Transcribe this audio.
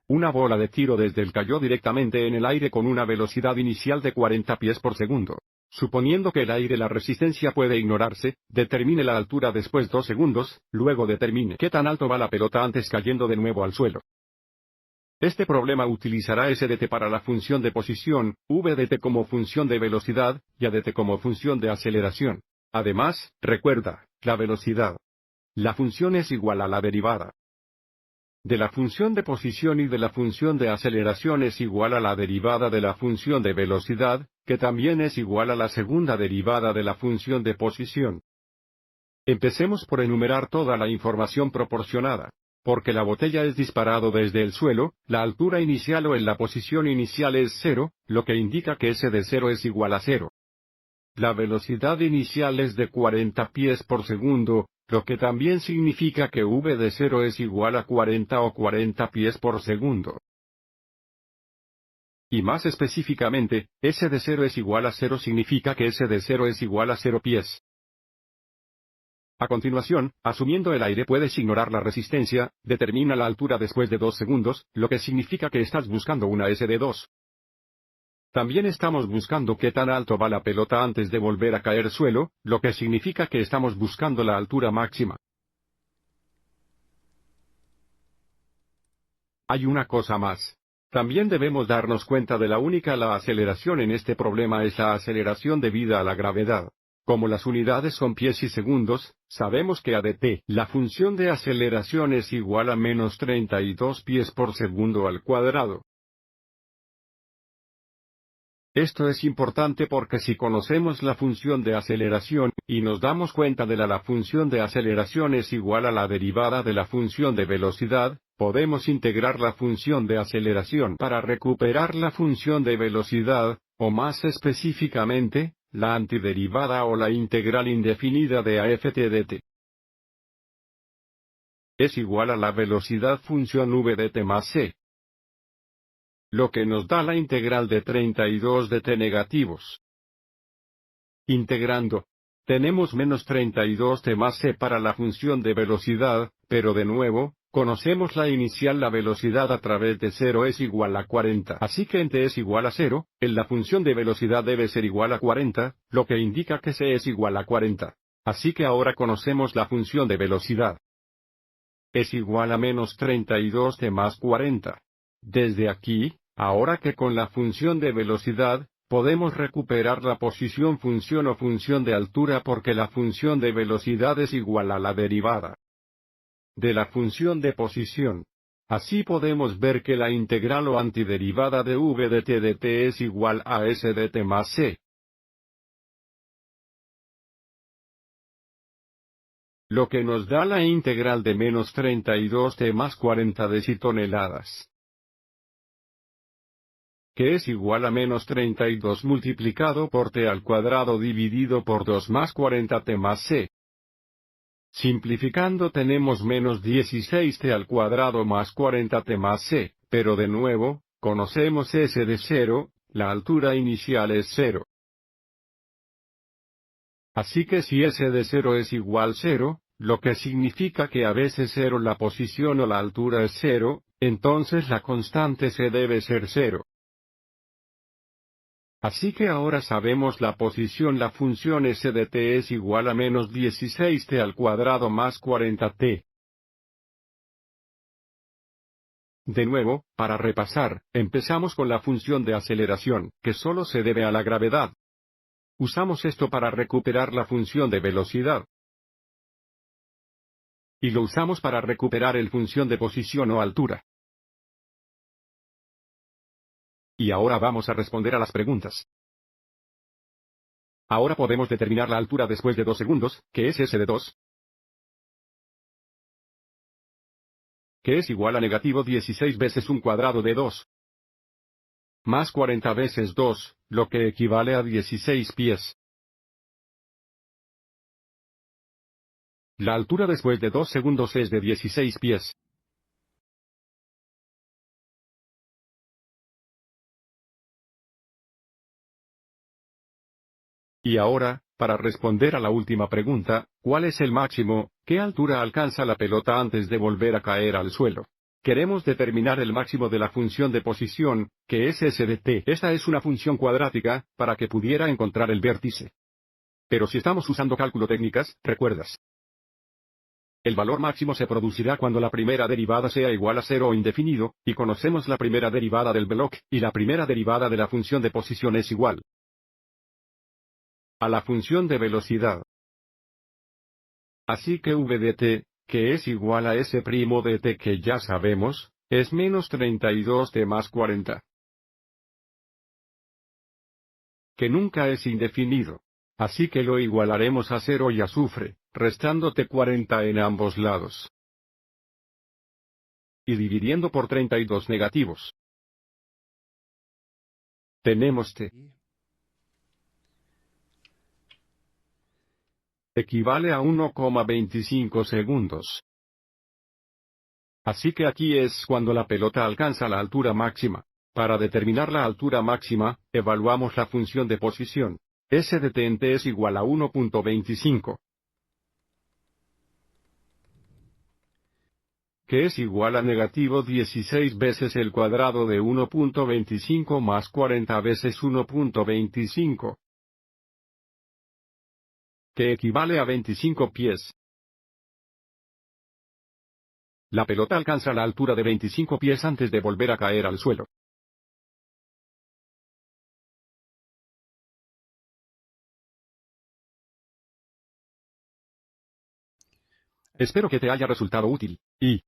Una bola de tiro desde el cayó directamente en el aire con una velocidad inicial de 40 pies por segundo. Suponiendo que el aire la resistencia puede ignorarse, determine la altura después 2 segundos, luego determine qué tan alto va la pelota antes cayendo de nuevo al suelo. Este problema utilizará S de t para la función de posición, V de t como función de velocidad, y A de t como función de aceleración. Además, recuerda, la velocidad. La función es igual a la derivada de la función de posición y de la función de aceleración es igual a la derivada de la función de velocidad, que también es igual a la segunda derivada de la función de posición. Empecemos por enumerar toda la información proporcionada. Porque la botella es disparado desde el suelo, la altura inicial o en la posición inicial es 0, lo que indica que S de 0 es igual a 0. La velocidad inicial es de 40 pies por segundo, lo que también significa que V de 0 es igual a 40 o 40 pies por segundo. Y más específicamente, S de 0 es igual a 0 significa que S de 0 es igual a 0 pies. A continuación, asumiendo el aire puedes ignorar la resistencia, determina la altura después de 2 segundos, lo que significa que estás buscando una S de 2. También estamos buscando qué tan alto va la pelota antes de volver a caer suelo, lo que significa que estamos buscando la altura máxima. Hay una cosa más. También debemos darnos cuenta de la aceleración en este problema es la aceleración debida a la gravedad. Como las unidades son pies y segundos, sabemos que A de t, la función de aceleración es igual a menos 32 pies por segundo al cuadrado. Esto es importante porque si conocemos la función de aceleración, y nos damos cuenta de la función de aceleración es igual a la derivada de la función de velocidad, podemos integrar la función de aceleración para recuperar la función de velocidad, o más específicamente, la antiderivada o la integral indefinida de AFT dt. Es igual a la velocidad función v dt más c. Lo que nos da la integral de 32 de t negativos. Integrando, tenemos menos 32 t más c para la función de velocidad, pero de nuevo, conocemos la inicial la velocidad a través de 0 es igual a 40. Así que en t es igual a 0, en la función de velocidad debe ser igual a 40, lo que indica que c es igual a 40. Así que ahora conocemos la función de velocidad. Es igual a menos 32 t más 40. Desde aquí, ahora que con la función de velocidad, podemos recuperar la posición función o función de altura porque la función de velocidad es igual a la derivada de la función de posición. Así podemos ver que la integral o antiderivada de v de t de t es igual a s de t más c. Lo que nos da la integral de menos 32 t más 40 decitoneladas. Que es igual a menos 32 multiplicado por t al cuadrado dividido por 2 más 40 t más c. Simplificando tenemos menos 16 t al cuadrado más 40 t más c, pero de nuevo, conocemos S de 0, la altura inicial es 0. Así que si S de 0 es igual 0, lo que significa que a veces 0 la posición o la altura es 0, entonces la constante C debe ser 0. Así que ahora sabemos la posición la función S de t es igual a menos 16t al cuadrado más 40t. De nuevo, para repasar, empezamos con la función de aceleración, que solo se debe a la gravedad. Usamos esto para recuperar la función de velocidad. Y lo usamos para recuperar el función de posición o altura. Y ahora vamos a responder a las preguntas. Ahora podemos determinar la altura después de 2 segundos, que es S de 2. Que es igual a negativo 16 veces un cuadrado de 2. Más 40 veces 2, lo que equivale a 16 pies. La altura después de 2 segundos es de 16 pies. Y ahora, para responder a la última pregunta, ¿cuál es el máximo? ¿Qué altura alcanza la pelota antes de volver a caer al suelo? Queremos determinar el máximo de la función de posición, que es s de t. Esta es una función cuadrática, para que pudiera encontrar el vértice. Pero si estamos usando cálculo técnicas, ¿recuerdas? El valor máximo se producirá cuando la primera derivada sea igual a 0 o indefinido, y conocemos la primera derivada del veloc, y la primera derivada de la función de posición es igual a la función de velocidad. Así que v de t, que es igual a s' de t que ya sabemos, es menos 32t más 40. Que nunca es indefinido. Así que lo igualaremos a 0 y azufre, restando t40 en ambos lados. Y dividiendo por 32 negativos. Tenemos t. Equivale a 1,25 segundos. Así que aquí es cuando la pelota alcanza la altura máxima. Para determinar la altura máxima, evaluamos la función de posición. S de t en t es igual a 1,25. Que es igual a negativo 16 veces el cuadrado de 1,25 más 40 veces 1,25. Que equivale a 25 pies. La pelota alcanza la altura de 25 pies antes de volver a caer al suelo. Espero que te haya resultado útil, y